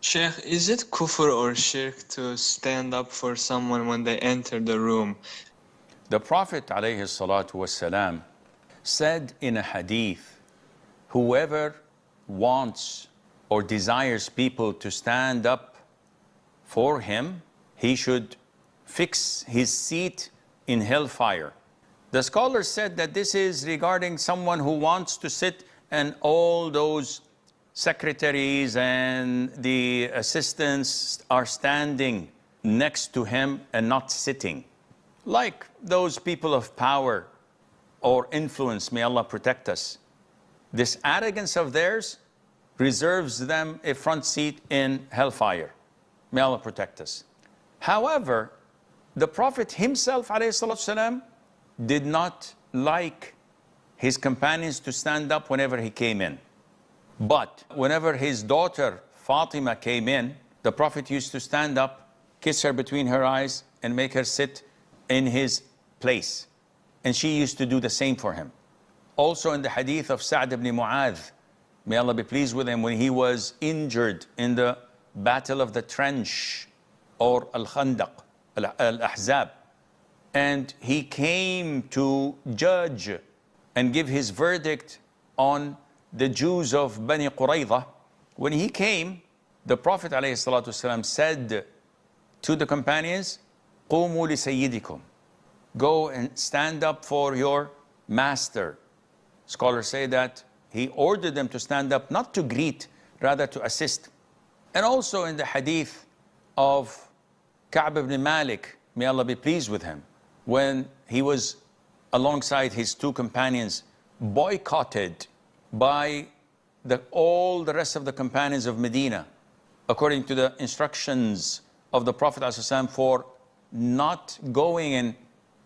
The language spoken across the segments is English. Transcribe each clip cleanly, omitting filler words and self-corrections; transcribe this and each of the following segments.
Sheikh, is it kufr or shirk to stand up for someone when they enter the room? The Prophet ﷺ said in a hadith, whoever wants or desires people to stand up for him, he should fix his seat in hellfire. The scholars said that this is regarding someone who wants to sit and all those secretaries and the assistants are standing next to him and not sitting. Like those people of power or influence, may Allah protect us. This arrogance of theirs reserves them a front seat in hellfire. May Allah protect us. However, the Prophet himself ﷺ did not like his companions to stand up whenever he came in. But whenever his daughter Fatima came in, the Prophet used to stand up, kiss her between her eyes, and make her sit in his place. And she used to do the same for him. Also in the hadith of Sa'd ibn Mu'adh, may Allah be pleased with him, when he was injured in the Battle of the Trench, or Al-Khandaq, Al-Ahzab, and he came to judge and give his verdict on the Jews of Bani Qurayza. When he came, the Prophet ﷺ said to the companions, قُومُوا لِسَيِّدِكُمْ, go and stand up for your master. Scholars say that he ordered them to stand up, not to greet, rather to assist. And also in the hadith of Ka'b ibn Malik, may Allah be pleased with him, when he was alongside his two companions, boycotted by all the rest of the companions of Medina, according to the instructions of the Prophet ﷺ, for not going and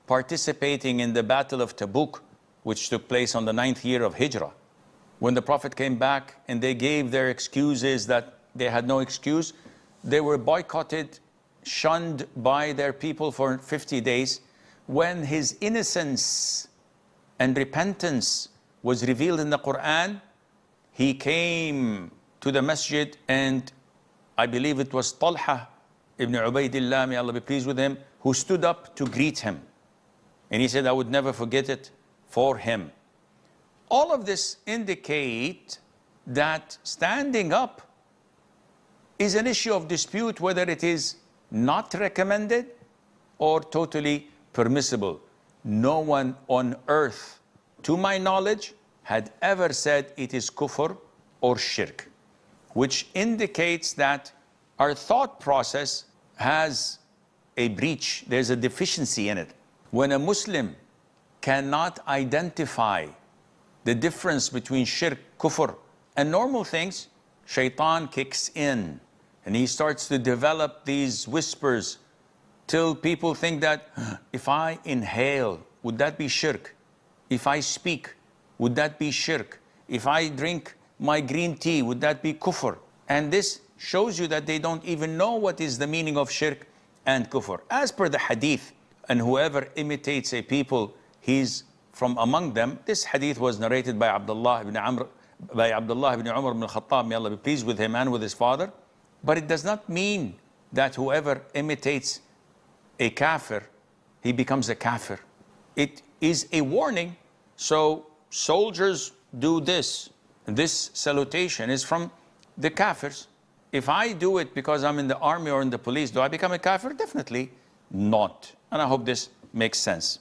participating in the Battle of Tabuk, which took place on the 9th year of Hijrah. When the Prophet came back and they gave their excuses that they had no excuse, they were boycotted, shunned by their people for 50 days. When his innocence and repentance was revealed in the Quran, he came to the masjid, and I believe it was Talha ibn Ubaidillah, may Allah be pleased with him, who stood up to greet him. And he said, I would never forget it for him. All of this indicate that standing up is an issue of dispute, whether it is not recommended or totally permissible. No one on earth, to my knowledge, had ever said it is kufr or shirk, which indicates that our thought process has a breach. There's a deficiency in it. When a Muslim cannot identify the difference between shirk, kufr, and normal things, shaitan kicks in and he starts to develop these whispers till people think that if I inhale, would that be shirk? If I speak, would that be shirk? If I drink my green tea, would that be kufr? And this shows you that they don't even know what is the meaning of shirk and kufr. As per the hadith, and whoever imitates a people, he's from among them. This hadith was narrated by Abdullah ibn Umar ibn al-Khattab, may Allah be pleased with him and with his father. But it does not mean that whoever imitates a kafir, he becomes a kafir. It is a warning. So soldiers do this. This salutation is from the kafirs. If I do it because I'm in the army or in the police, do I become a kafir? Definitely not. And I hope this makes sense.